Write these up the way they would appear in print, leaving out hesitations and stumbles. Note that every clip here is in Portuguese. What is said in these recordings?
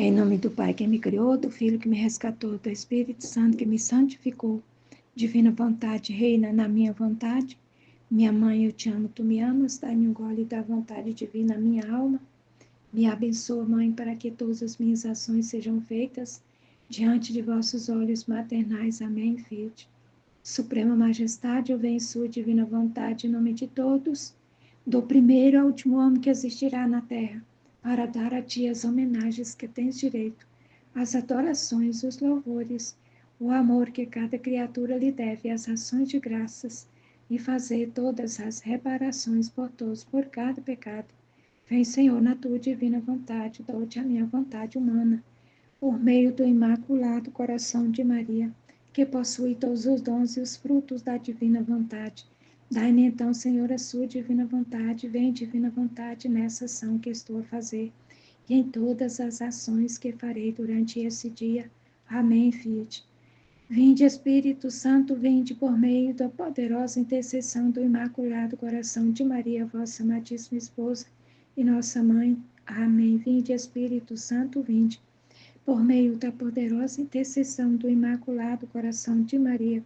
Em nome do Pai que me criou, do Filho que me resgatou, do Espírito Santo que me santificou. Divina vontade, reina na minha vontade. Minha mãe, eu te amo, tu me amas, dai-me um gole da vontade divina na minha alma. Me abençoa, Mãe, para que todas as minhas ações sejam feitas diante de vossos olhos maternais. Amém, Filho. Suprema Majestade, eu venho em sua divina vontade, em nome de todos, do primeiro ao último homem que existirá na terra, para dar a ti as homenagens que tens direito, as adorações, os louvores, o amor que cada criatura lhe deve, as ações de graças, e fazer todas as reparações por todos, por cada pecado. Vem, Senhor, na tua divina vontade, dou-te a minha vontade humana, por meio do imaculado coração de Maria, que possui todos os dons e os frutos da divina vontade. Dai-me então, Senhor, a sua divina vontade, vem divina vontade nessa ação que estou a fazer e em todas as ações que farei durante esse dia. Amém, Fiat. Vinde, Espírito Santo, vinde por meio da poderosa intercessão do Imaculado Coração de Maria, vossa amadíssima esposa e nossa mãe. Amém. Vinde, Espírito Santo, vinde por meio da poderosa intercessão do Imaculado Coração de Maria,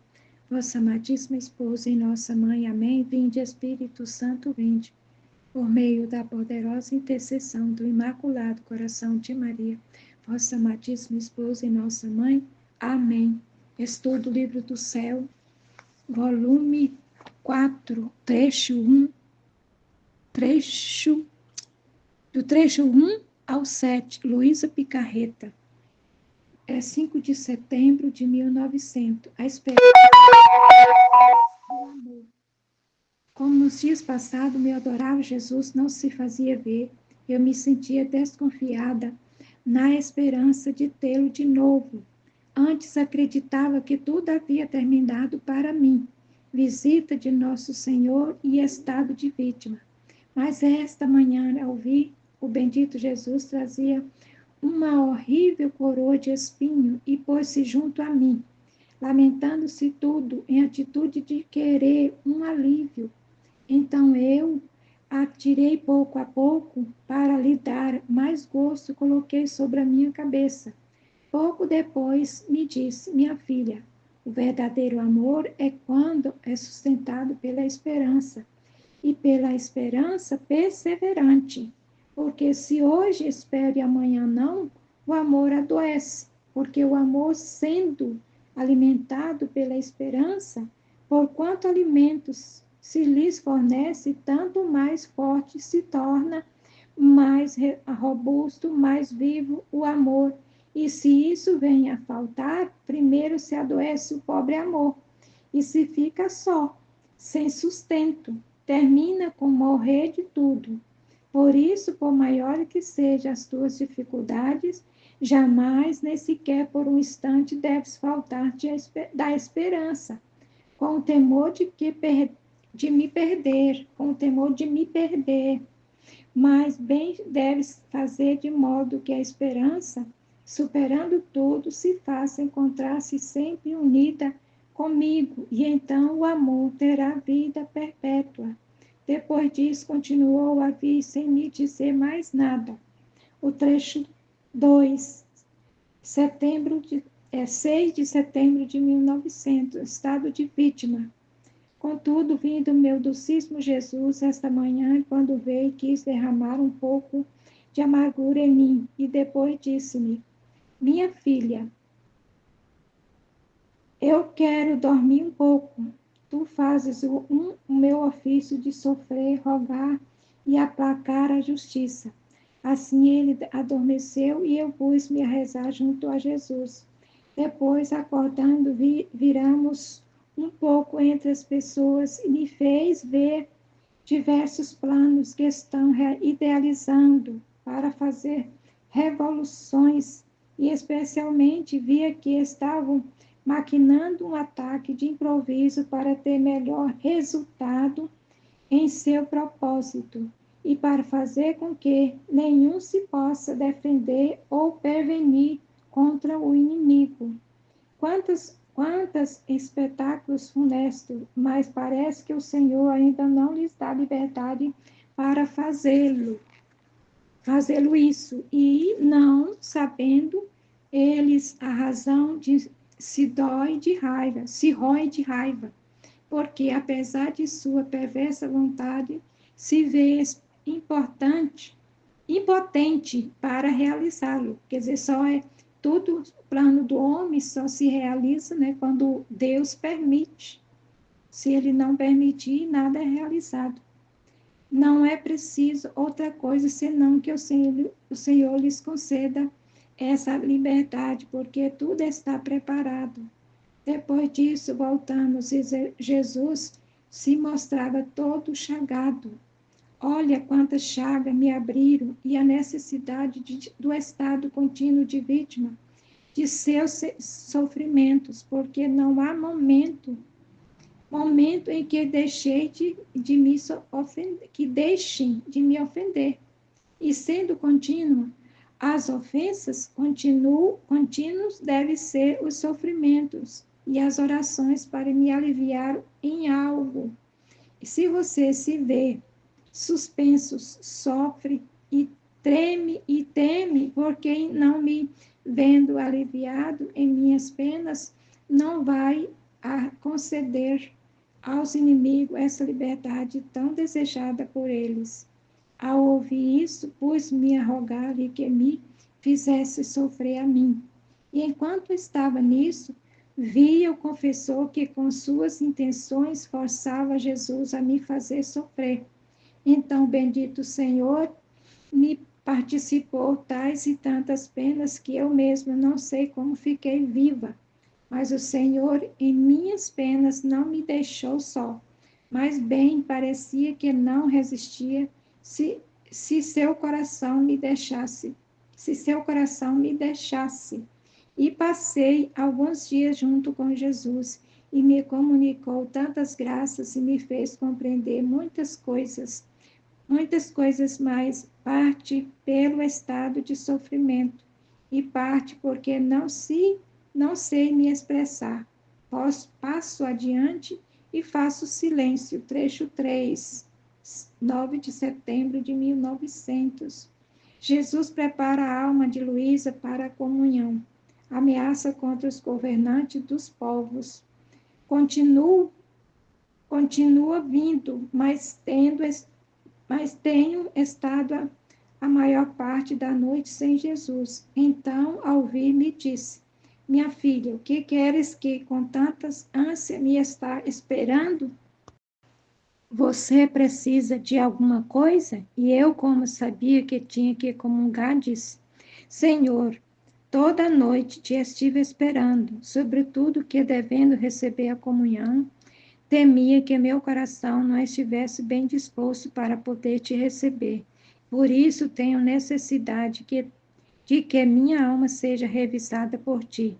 vossa amadíssima esposa e nossa mãe. Amém. Vinde, Espírito Santo, vinde, por meio da poderosa intercessão do Imaculado Coração de Maria, vossa amadíssima esposa e nossa mãe. Amém. Estudo Livro do Céu, volume 4, trecho 1, do trecho 1 ao 7, Luísa Picarreta. É 5 de setembro de 1900. A esperança do amor. Como nos dias passados, meu adorável Jesus não se fazia ver, eu me sentia desconfiada na esperança de tê-lo de novo. Antes acreditava que tudo havia terminado para mim, visita de Nosso Senhor e estado de vítima. Mas esta manhã, ao ouvir o bendito Jesus, trazia uma horrível coroa de espinho e pôs-se junto a mim, lamentando-se tudo em atitude de querer um alívio. Então eu atirei pouco a pouco para lhe dar mais gosto, coloquei sobre a minha cabeça. Pouco depois me disse, minha filha, o verdadeiro amor é quando é sustentado pela esperança, e pela esperança perseverante. Porque se hoje espero e amanhã não, o amor adoece. Porque o amor, sendo alimentado pela esperança, por quanto alimentos se lhes fornece, tanto mais forte se torna, mais robusto, mais vivo o amor. E se isso vem a faltar, primeiro se adoece o pobre amor, e se fica só, sem sustento, termina com morrer de tudo. Por isso, por maior que sejam as tuas dificuldades, jamais, nem sequer por um instante, deves faltar da esperança, com o temor de me perder, com o temor de me perder. Mas bem deves fazer de modo que a esperança, superando tudo, se faça encontrar-se sempre unida comigo, e então o amor terá vida perpétua. Depois disso, continuou a vir sem me dizer mais nada. O trecho 2, 6 de setembro de 1900, estado de vítima. Contudo, vindo meu docíssimo Jesus esta manhã, quando veio, quis derramar um pouco de amargura em mim, e depois disse-me, minha filha, eu quero dormir um pouco. Tu fazes o meu ofício de sofrer, rogar e aplacar a justiça. Assim ele adormeceu e eu pus-me a rezar junto a Jesus. Depois, acordando, viramos um pouco entre as pessoas e me fez ver diversos planos que estão idealizando para fazer revoluções e especialmente via que estavam maquinando um ataque de improviso para ter melhor resultado em seu propósito e para fazer com que nenhum se possa defender ou prevenir contra o inimigo. Quantos espetáculos funestos, mas parece que o Senhor ainda não lhes dá liberdade para fazê-lo. fazê-lo isso, e não sabendo eles a razão de se rói de raiva, porque apesar de sua perversa vontade, se vê impotente para realizá-lo. Quer dizer, só é tudo o plano do homem só se realiza, né, quando Deus permite. Se ele não permitir, nada é realizado. Não é preciso outra coisa senão que o Senhor lhes conceda essa liberdade, porque tudo está preparado. Depois disso, voltamos e Jesus se mostrava todo chagado. Olha quantas chagas me abriram e a necessidade do estado contínuo de vítima de seus sofrimentos, porque não há momento em que deixei de me ofender, que deixem de me ofender. E sendo contínua, as ofensas contínuos devem ser os sofrimentos e as orações para me aliviar em algo. E se você se vê suspensos, sofre e teme, porque não me vendo aliviado em minhas penas, não vai conceder aos inimigos essa liberdade tão desejada por eles. Ao ouvir isso, pus-me a rogar-lhe que me fizesse sofrer a mim. E enquanto estava nisso, via o confessor que com suas intenções forçava Jesus a me fazer sofrer. Então, bendito Senhor, me participou tais e tantas penas que eu mesma não sei como fiquei viva. Mas o Senhor, em minhas penas, não me deixou só. Mas bem parecia que não resistia se seu coração me deixasse. Se seu coração me deixasse. E passei alguns dias junto com Jesus e me comunicou tantas graças e me fez compreender muitas coisas mais, parte pelo estado de sofrimento e parte porque não sei me expressar. Passo adiante e faço silêncio. Trecho 3, 9 de setembro de 1900. Jesus prepara a alma de Luísa para a comunhão. Ameaça contra os governantes dos povos. Continua vindo, mas tenho estado a maior parte da noite sem Jesus. Então, ao vir, me disse: minha filha, o que queres que com tantas ânsias me está esperando? Você precisa de alguma coisa? E eu, como sabia que tinha que comungar, disse: Senhor, toda noite te estive esperando, sobretudo que devendo receber a comunhão, temia que meu coração não estivesse bem disposto para poder te receber. Por isso tenho necessidade de que minha alma seja revisada por ti,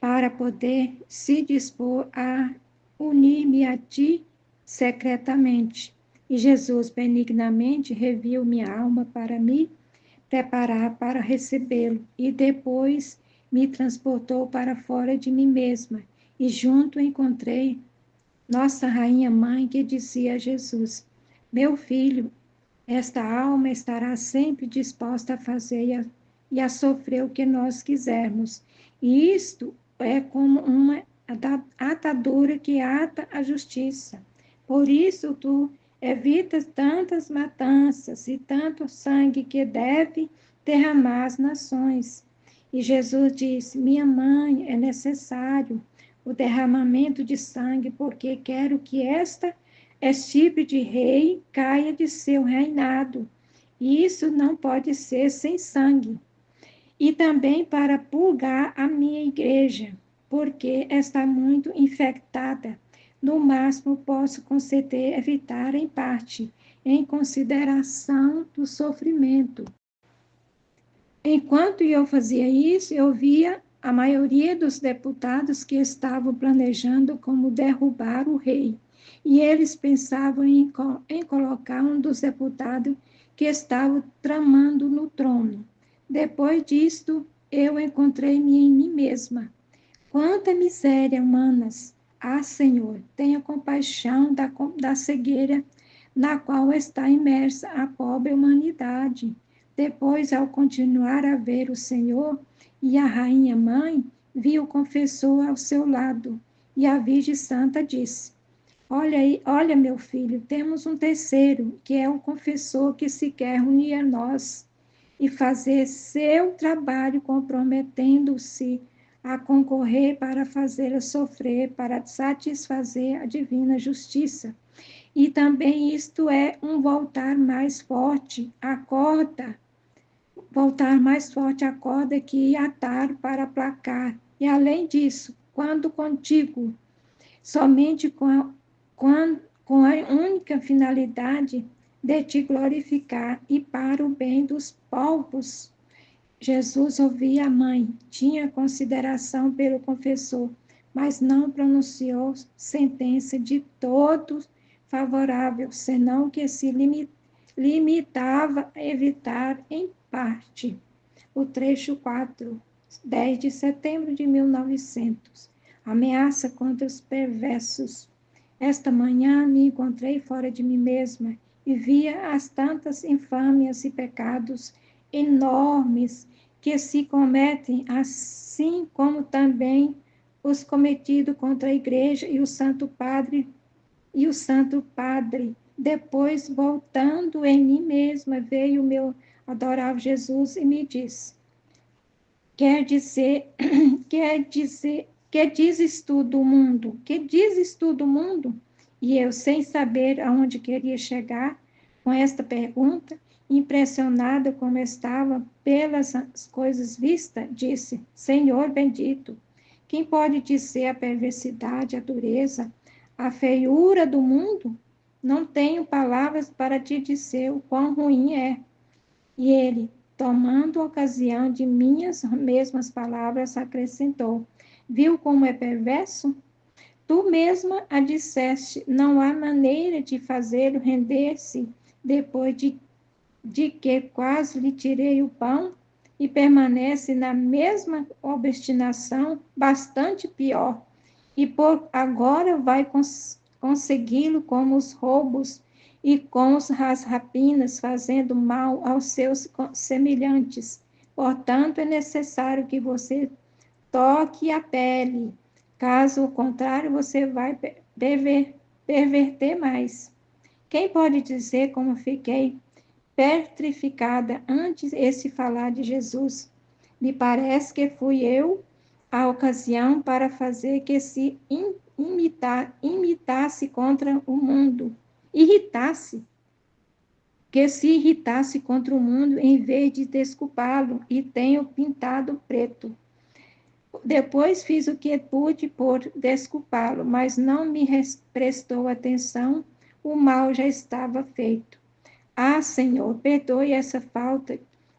para poder se dispor a unir-me a ti secretamente. E Jesus benignamente reviu minha alma para me preparar para recebê-lo, e depois me transportou para fora de mim mesma, e junto encontrei nossa Rainha Mãe, que dizia a Jesus: meu filho, esta alma estará sempre disposta a fazer e a sofrer o que nós quisermos. E isto é como uma atadura que ata a justiça. Por isso tu evitas tantas matanças e tanto sangue que deve derramar as nações. E Jesus disse: minha mãe, é necessário o derramamento de sangue, porque quero que este tipo de rei caia de seu reinado. E isso não pode ser sem sangue. E também para purgar a minha igreja, porque está muito infectada. No máximo, posso conceder evitar em parte, em consideração do sofrimento. Enquanto eu fazia isso, eu via a maioria dos deputados que estavam planejando como derrubar o rei. E eles pensavam em colocar um dos deputados que estavam tramando no trono. Depois disto, eu encontrei-me em mim mesma. Quanta miséria, humanas! Ah, Senhor, tenha compaixão da cegueira na qual está imersa a pobre humanidade. Depois, ao continuar a ver o Senhor e a rainha mãe, viu o confessor ao seu lado, e a Virgem Santa disse: Olha aí, olha, meu filho, temos um terceiro, que é um confessor que se quer unir a nós e fazer seu trabalho, comprometendo-se a concorrer para fazê-la sofrer, para satisfazer a divina justiça. E também isto é um voltar mais forte, a corda, voltar mais forte a corda que atar para aplacar. E além disso, quando contigo, somente com a única finalidade de te glorificar e para o bem dos povos. Jesus ouvia a mãe, tinha consideração pelo confessor, mas não pronunciou sentença de todo favorável, senão que se limitava a evitar, em parte, o trecho 4, 10 de setembro de 1900. Ameaça contra os perversos. Esta manhã me encontrei fora de mim mesma e via as tantas infâmias e pecados enormes que se cometem, assim como também os cometidos contra a Igreja e o Santo Padre. Depois, voltando em mim mesma, veio o meu adorável Jesus e me disse: Quer dizer, que dizes tu do mundo? Que dizes tu do mundo? E eu, sem saber aonde queria chegar com esta pergunta, impressionada como estava pelas coisas vistas, disse: Senhor bendito, quem pode dizer a perversidade, a dureza, a feiura do mundo? Não tenho palavras para te dizer o quão ruim é. E ele, tomando ocasião de minhas mesmas palavras, acrescentou: Viu como é perverso? Tu mesma a disseste, não há maneira de fazê-lo render-se depois de que quase lhe tirei o pão e permanece na mesma obstinação, bastante pior. E por agora vai consegui-lo com os roubos e com as rapinas, fazendo mal aos seus semelhantes. Portanto, é necessário que você toque a pele. Caso contrário, você vai perverter mais. Quem pode dizer como fiquei petrificada antes esse falar de Jesus? Me parece que fui eu a ocasião para fazer que se imitasse contra o mundo, irritasse, que se irritasse contra o mundo em vez de desculpá-lo, e tenho pintado preto. Depois fiz o que pude por desculpá-lo, mas não me prestou atenção, o mal já estava feito. Ah, Senhor, perdoe essa falta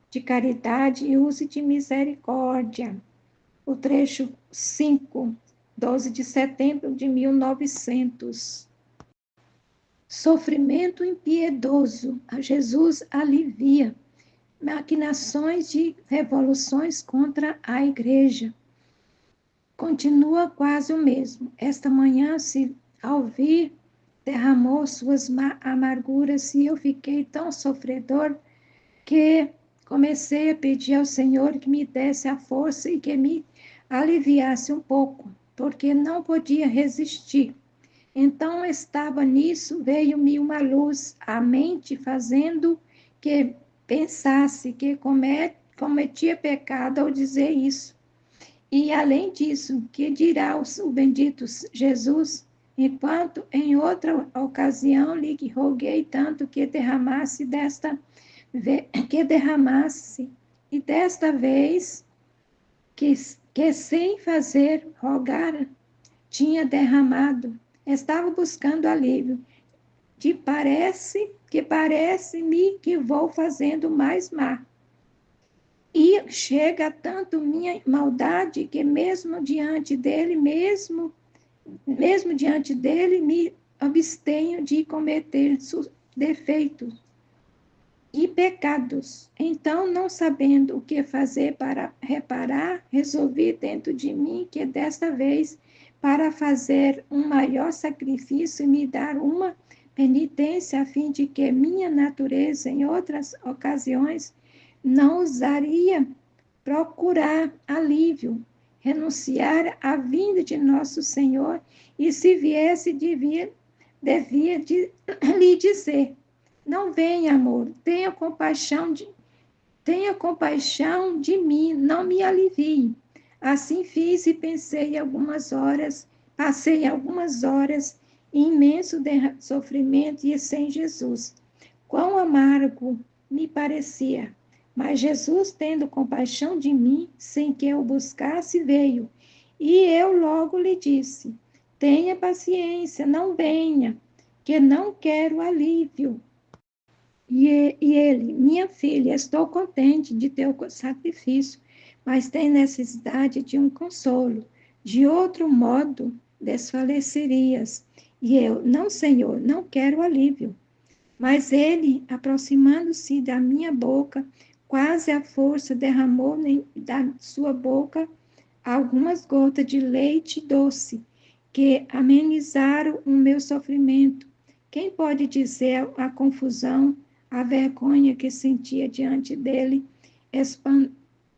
de caridade e use de misericórdia. O trecho 5, 12 de setembro de 1900. Sofrimento impiedoso, a Jesus alivia. Maquinações de revoluções contra a Igreja. Continua quase o mesmo. Esta manhã, se ao vir, derramou suas amarguras e eu fiquei tão sofredor que comecei a pedir ao Senhor que me desse a força e que me aliviasse um pouco, porque não podia resistir. Então estava nisso, veio-me uma luz à mente, fazendo que pensasse que cometia pecado ao dizer isso. E além disso, que dirá o bendito Jesus, enquanto em outra ocasião lhe roguei tanto que derramasse e desta vez que sem fazer rogar tinha derramado, estava buscando alívio. Parece-me que vou fazendo mais mal. E chega tanto minha maldade que mesmo diante dele me abstenho de cometer defeitos e pecados. Então, não sabendo o que fazer para reparar, resolvi dentro de mim que desta vez, para fazer um maior sacrifício e me dar uma penitência, a fim de que minha natureza, em outras ocasiões, não ousaria procurar alívio, renunciar à vinda de nosso Senhor, e se viesse, devia lhe dizer: não venha, amor, tenha compaixão de mim, não me alivie. Assim fiz e passei algumas horas em imenso sofrimento e sem Jesus. Quão amargo me parecia! Mas Jesus, tendo compaixão de mim, sem que eu buscasse, veio. E eu logo lhe disse: tenha paciência, não venha, que não quero alívio. E ele: minha filha, estou contente de teu sacrifício, mas tem necessidade de um consolo. De outro modo, desfalecerias. E eu: não, Senhor, não quero alívio. Mas ele, aproximando-se da minha boca, quase à força, derramou da sua boca algumas gotas de leite doce, que amenizaram o meu sofrimento. Quem pode dizer a confusão, a vergonha que sentia diante dele,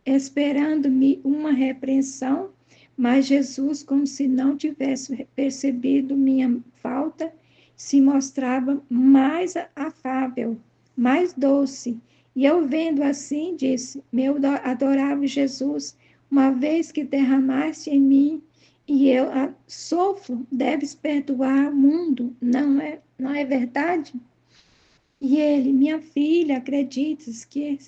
esperando-me uma repreensão? Mas Jesus, como se não tivesse percebido minha falta, se mostrava mais afável, mais doce. E eu, vendo assim, disse: meu adorável Jesus, uma vez que derramaste em mim e eu sofro, deves perdoar o mundo, não é verdade? E ele: minha filha, acreditas que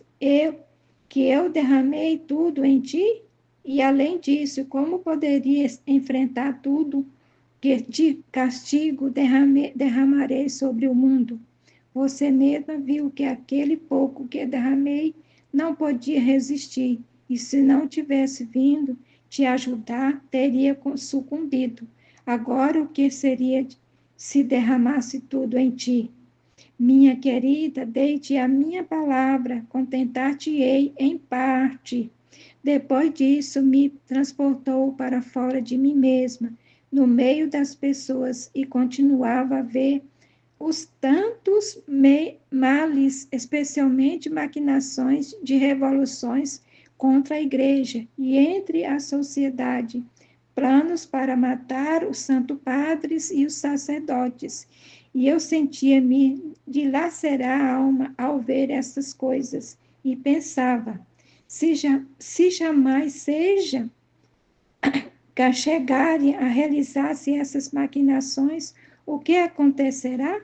eu derramei tudo em ti? E além disso, como poderias enfrentar tudo que de castigo derramarei sobre o mundo? Você mesma viu que aquele pouco que derramei não podia resistir, e se não tivesse vindo te ajudar, teria sucumbido. Agora, o que seria se derramasse tudo em ti? Minha querida, dei-te a minha palavra, contentar-te-ei em parte. Depois disso, me transportou para fora de mim mesma, no meio das pessoas, e continuava a ver os tantos males, especialmente maquinações de revoluções contra a igreja e entre a sociedade, planos para matar os santos padres e os sacerdotes. E eu sentia-me dilacerar a alma ao ver essas coisas e pensava: se jamais seja que chegarem a realizar-se essas maquinações, o que acontecerá?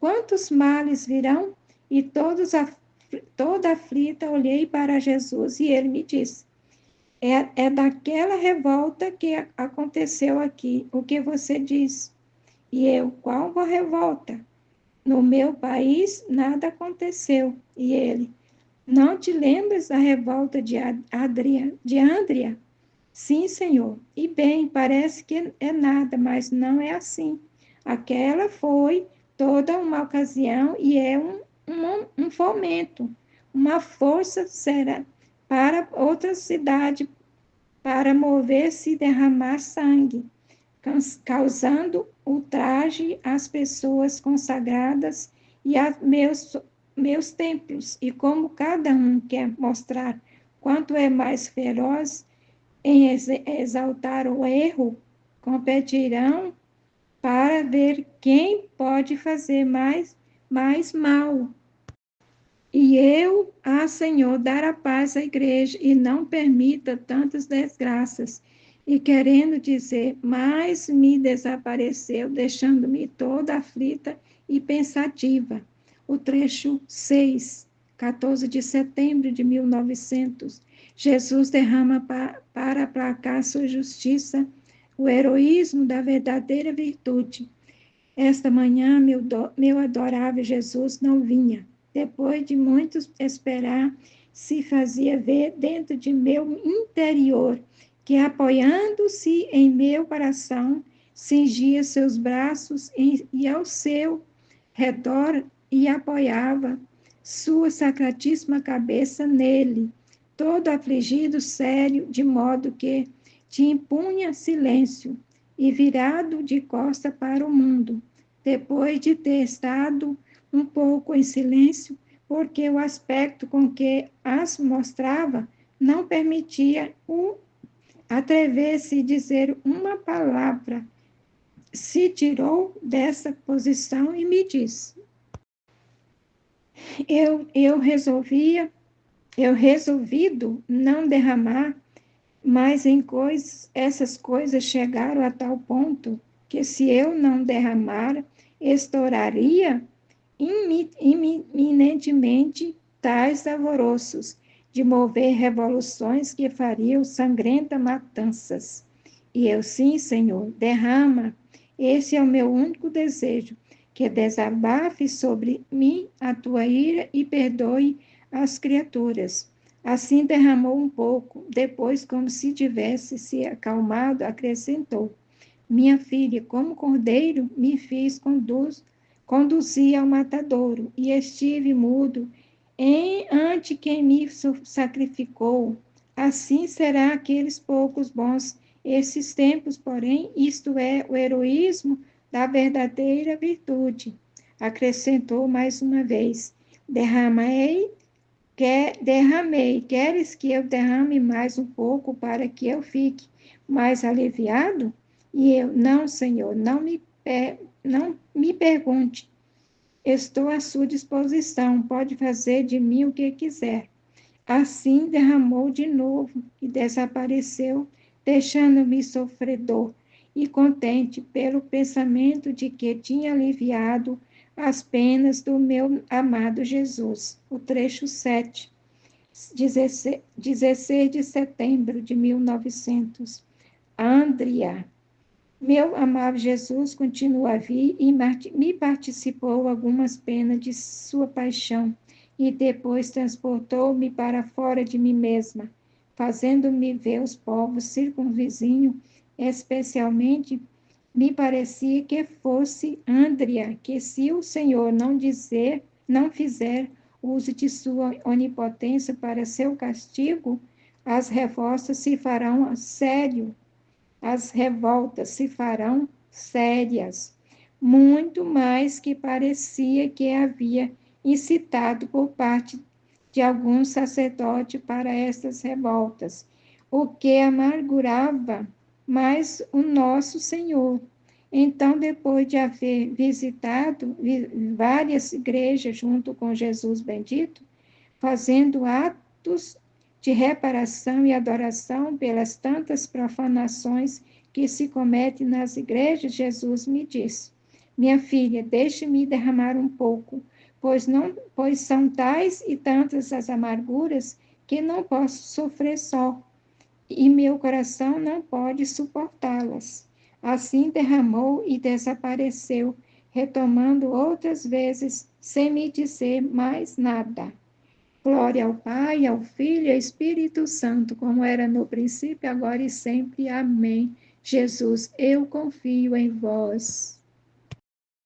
Quantos males virão? E toda aflita olhei para Jesus e ele me disse: é daquela revolta que aconteceu aqui, o que você diz? E eu: qual revolta? No meu país nada aconteceu. E ele: não te lembras da revolta de Andria? Sim, Senhor. E bem, parece que é nada, mas não é assim. Aquela foi toda uma ocasião e é um fomento, uma força será para outra cidade, para mover-se e derramar sangue, causando ultraje às pessoas consagradas e a meus templos. E como cada um quer mostrar quanto é mais feroz em exaltar o erro, competirão para ver quem pode fazer mais mal. E eu, Senhor, dar a paz à igreja e não permita tantas desgraças. E querendo dizer, mais me desapareceu, deixando-me toda aflita e pensativa. O trecho 6, 14 de setembro de 1900. Jesus derrama para aplacar sua justiça o heroísmo da verdadeira virtude. Esta manhã, meu adorável Jesus não vinha. Depois de muito esperar, se fazia ver dentro de meu interior, que apoiando-se em meu coração, cingia seus braços e ao seu redor e apoiava sua sacratíssima cabeça nele, todo afligido, sério, de modo que te impunha silêncio e virado de costa para o mundo. Depois de ter estado um pouco em silêncio, porque o aspecto com que as mostrava não permitia o atrever-se a dizer uma palavra. Se tirou dessa posição e me disse: eu resolvido não derramar, mas essas coisas chegaram a tal ponto que se eu não derramar, estouraria iminentemente tais alvoroços, de mover revoluções que fariam sangrentas matanças. E eu, sim, Senhor, derrama, esse é o meu único desejo, que desabafe sobre mim a tua ira e perdoe as criaturas. Assim derramou um pouco, depois, como se tivesse se acalmado, acrescentou: minha filha, como cordeiro, me fiz conduzir ao matadouro, e estive mudo ante quem me sacrificou. Assim será aqueles poucos bons, esses tempos, porém, isto é, o heroísmo da verdadeira virtude. Acrescentou mais uma vez: derramei, queres que eu derrame mais um pouco para que eu fique mais aliviado? E eu, não, Senhor, não me pergunte, estou à sua disposição, pode fazer de mim o que quiser. Assim derramou de novo e desapareceu, deixando-me sofredor e contente pelo pensamento de que tinha aliviado as penas do meu amado Jesus. O trecho 7, 16 de setembro de 1900. Andrea, meu amado Jesus continua a vir e me participou algumas penas de sua paixão e depois transportou-me para fora de mim mesma, fazendo-me ver os povos circunvizinhos, especialmente me parecia que fosse Andrea, que se o Senhor não fizer uso de sua onipotência para seu castigo, as revoltas se farão sério, as revoltas se farão sérias, muito mais que parecia que havia incitado por parte de algum sacerdote para estas revoltas, o que amargurava mais o nosso Senhor. Então, depois de haver visitado várias igrejas junto com Jesus bendito, fazendo atos de reparação e adoração pelas tantas profanações que se cometem nas igrejas, Jesus me disse: minha filha, deixe-me derramar um pouco, pois são tais e tantas as amarguras que não posso sofrer só, e meu coração não pode suportá-las. Assim derramou e desapareceu, retomando outras vezes, sem me dizer mais nada. Glória ao Pai, ao Filho e ao Espírito Santo, como era no princípio, agora e sempre. Amém. Jesus, eu confio em vós.